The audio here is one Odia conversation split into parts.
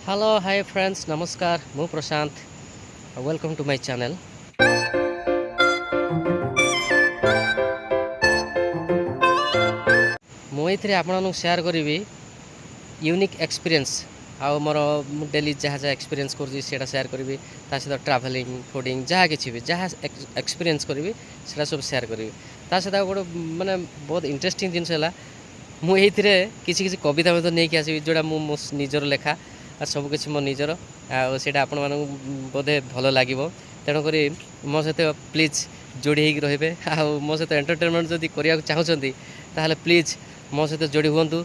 Hello, hi friends, namaskar. Mu Prashant. Welcome to my channel. ମୁଁ ଏଥିରେ ଆପଣମାନଙ୍କୁ ସେୟାର କରିବି ୟୁନିକ୍ ଏକ୍ସପିରିଏନ୍ସ ଆଉ ମୋର ମୁଁ ଡେଲି ଯାହା ଯାହା ଏକ୍ସପିରିଏନ୍ସ କରୁଛି ସେଇଟା ସେୟାର କରିବି। ତା ସହିତ ଟ୍ରାଭେଲିଂ ଫୁଡ଼ିଂ ଯାହା କିଛି ବି ଯାହା ଏକ୍ସପିରିଏନ୍ସ କରିବି ସେଇଟା ସବୁ ସେୟାର କରିବି। ତା ସହିତ ଗୋଟେ ମାନେ ବହୁତ ଇଣ୍ଟରେଷ୍ଟିଂ ଜିନିଷ ହେଲା ମୁଁ ଏଇଥିରେ କିଛି କିଛି କବିତା ମଧ୍ୟ ନେଇକି ଆସିବି ଯେଉଁଟା ମୁଁ ମୋ ନିଜର ଲେଖା ଆଉ ସବୁକିଛି ମୋ ନିଜର ଆଉ ସେଇଟା ଆପଣମାନଙ୍କୁ ବୋଧେ ଭଲ ଲାଗିବ। ତେଣୁକରି ମୋ ସହିତ ପ୍ଲିଜ୍ ଯୋଡ଼ି ହେଇକି ରହିବେ ଆଉ ମୋ ସହିତ ଏଣ୍ଟରଟେନମେଣ୍ଟ ଯଦି କରିବାକୁ ଚାହୁଁଛନ୍ତି ତାହେଲେ ପ୍ଲିଜ୍ ମୋ ସହିତ ଯୋଡ଼ି ହୁଅନ୍ତୁ।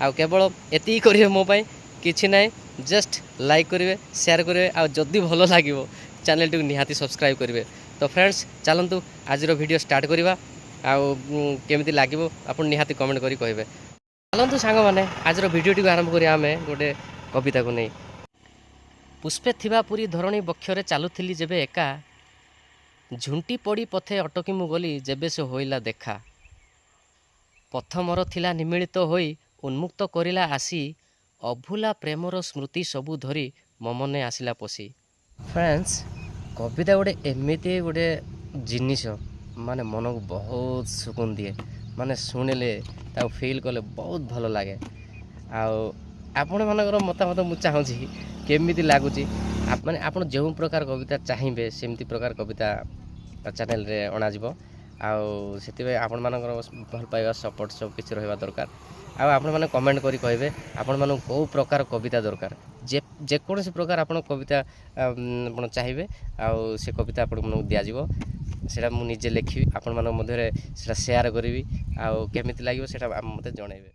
ଆଉ କେବଳ ଏତିକି କରିବେ ମୋ ପାଇଁ କିଛି ନାହିଁ, ଜଷ୍ଟ ଲାଇକ୍ କରିବେ, ସେୟାର କରିବେ ଆଉ ଯଦି ଭଲ ଲାଗିବ ଚ୍ୟାନେଲଟିକୁ ନିହାତି ସବସ୍କ୍ରାଇବ୍ କରିବେ। ତ ଫ୍ରେଣ୍ଡସ୍ ଚାଲନ୍ତୁ ଆଜିର ଭିଡ଼ିଓ ଷ୍ଟାର୍ଟ କରିବା ଆଉ କେମିତି ଲାଗିବ ଆପଣ ନିହାତି କମେଣ୍ଟ କରି କହିବେ। ଚାଲନ୍ତୁ ସାଙ୍ଗମାନେ ଆଜିର ଭିଡ଼ିଓଟିକୁ ଆରମ୍ଭ କରିବା ଆମେ ଗୋଟେ କବିତାକୁ ନେଇ। ପୁଷ୍ପେ ଥିବା ପୁରୀ ଧରଣୀ ବକ୍ଷରେ ଚାଲୁଥିଲି ଯେବେ ଏକା, ଝୁଣ୍ଟି ପଡ଼ି ପଥେ ଅଟକି ମୁଁ ଗଲି ଯେବେ ସେ ହୋଇଲା ଦେଖା। ପଥ ମୋର ଥିଲା ନିମିଳିତ ହୋଇ ଉନ୍ମୁକ୍ତ କରିଲା ଆସି, ଅଭୁଲା ପ୍ରେମର ସ୍ମୃତି ସବୁ ଧରି ମୋ ମନେ ଆସିଲା ପଶି। ଫ୍ରେଣ୍ଡସ୍ କବିତା ଗୋଟେ ଏମିତି ଗୋଟେ ଜିନିଷ ମାନେ ମନକୁ ବହୁତ ସୁକୁନ ଦିଏ, ମାନେ ଶୁଣିଲେ ତାକୁ ଫିଲ୍ କଲେ ବହୁତ ଭଲ ଲାଗେ। ଆଉ ଆପଣମାନଙ୍କର ମତାମତ ମୁଁ ଚାହୁଁଛି କେମିତି ଲାଗୁଛି, ମାନେ ଆପଣ ଯେଉଁ ପ୍ରକାର କବିତା ଚାହିଁବେ ସେମିତି ପ୍ରକାର କବିତା ଚ୍ୟାନେଲରେ ଅଣାଯିବ। ଆଉ ସେଥିପାଇଁ ଆପଣମାନଙ୍କର ଭଲ ପାଇବା ସପୋର୍ଟ ସବୁ କିଛି ରହିବା ଦରକାର। ଆଉ ଆପଣମାନେ କମେଣ୍ଟ କରି କହିବେ ଆପଣମାନଙ୍କୁ କେଉଁ ପ୍ରକାର କବିତା ଦରକାର, ଯେକୌଣସି ପ୍ରକାର ଆପଣ କବିତା ଆପଣ ଚାହିଁବେ ଆଉ ସେ କବିତା ଆପଣମାନଙ୍କୁ ଦିଆଯିବ। ସେଇଟା ମୁଁ ନିଜେ ଲେଖିବି, ଆପଣମାନଙ୍କ ମଧ୍ୟରେ ସେଇଟା ସେୟାର କରିବି ଆଉ କେମିତି ଲାଗିବ ସେଇଟା ମୋତେ ଜଣାଇବେ।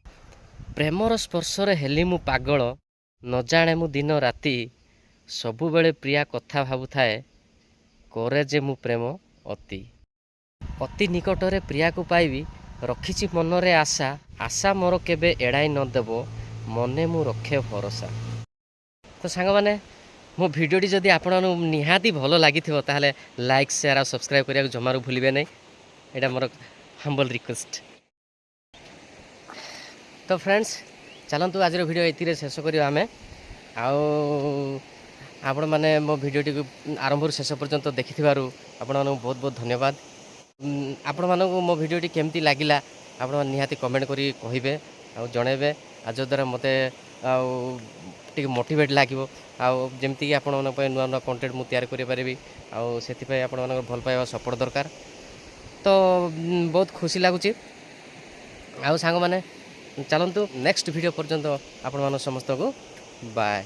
ପ୍ରେମର ସ୍ପର୍ଶରେ ହେଲି ମୁଁ ପାଗଳ, ନ ଜାଣେ ମୁଁ ଦିନ ରାତି, ସବୁବେଳେ ପ୍ରିୟା କଥା ଭାବୁଥାଏ, କରେ ଯେ ମୁଁ ପ୍ରେମ ଅତି। ଅତି ନିକଟରେ ପ୍ରିୟାକୁ ପାଇବି, ରଖିଛି ମନରେ ଆଶା, ଆଶା ମୋର କେବେ ଏଡ଼ାଇ ନ ଦେବ, ମନେ ମୁଁ ରଖେ ଭରସା। ତ ସାଙ୍ଗମାନେ ମୋ ଭିଡ଼ିଓଟି ଯଦି ଆପଣମାନଙ୍କୁ ନିହାତି ଭଲ ଲାଗିଥିବ ତାହେଲେ ଲାଇକ୍ ସେୟାର ଆଉ ସବସ୍କ୍ରାଇବ୍ କରିବାକୁ ଜମାରୁ ଭୁଲିବେ ନାହିଁ। ଏଇଟା ମୋର ହମ୍ବଲ୍ ରିକ୍ୱେଷ୍ଟ। ତ ଫ୍ରେଣ୍ଡସ୍ ଚାଲନ୍ତୁ ଆଜିର ଭିଡ଼ିଓ ଏଥିରେ ଶେଷ କରିବା ଆମେ। ଆଉ ଆପଣମାନେ ମୋ ଭିଡ଼ିଓଟିକୁ ଆରମ୍ଭରୁ ଶେଷ ପର୍ଯ୍ୟନ୍ତ ଦେଖିଥିବାରୁ ଆପଣମାନଙ୍କୁ ବହୁତ ବହୁତ ଧନ୍ୟବାଦ। ଆପଣମାନଙ୍କୁ ମୋ ଭିଡ଼ିଓଟି କେମିତି ଲାଗିଲା ଆପଣମାନେ ନିହାତି କମେଣ୍ଟ କରି କହିବେ ଆଉ ଜଣାଇବେ, ଆଉ ଯଦ୍ୱାରା ମୋତେ ଆଉ ଟିକେ ମୋଟିଭେଟ୍ ଲାଗିବ ଆଉ ଯେମିତିକି ଆପଣମାନଙ୍କ ପାଇଁ ନୂଆ ନୂଆ କଣ୍ଟେଣ୍ଟ ମୁଁ ତିଆରି କରିପାରିବି। ଆଉ ସେଥିପାଇଁ ଆପଣମାନଙ୍କର ଭଲ ପାଇବା ସପୋର୍ଟ ଦରକାର। ତ ବହୁତ ଖୁସି ଲାଗୁଛି। ଆଉ ସାଙ୍ଗମାନେ ଚାଲନ୍ତୁ ନେକ୍ସଟ ଭିଡ଼ିଓ ପର୍ଯ୍ୟନ୍ତ ଆପଣମାନଙ୍କୁ ସମସ୍ତଙ୍କୁ ବାଏ।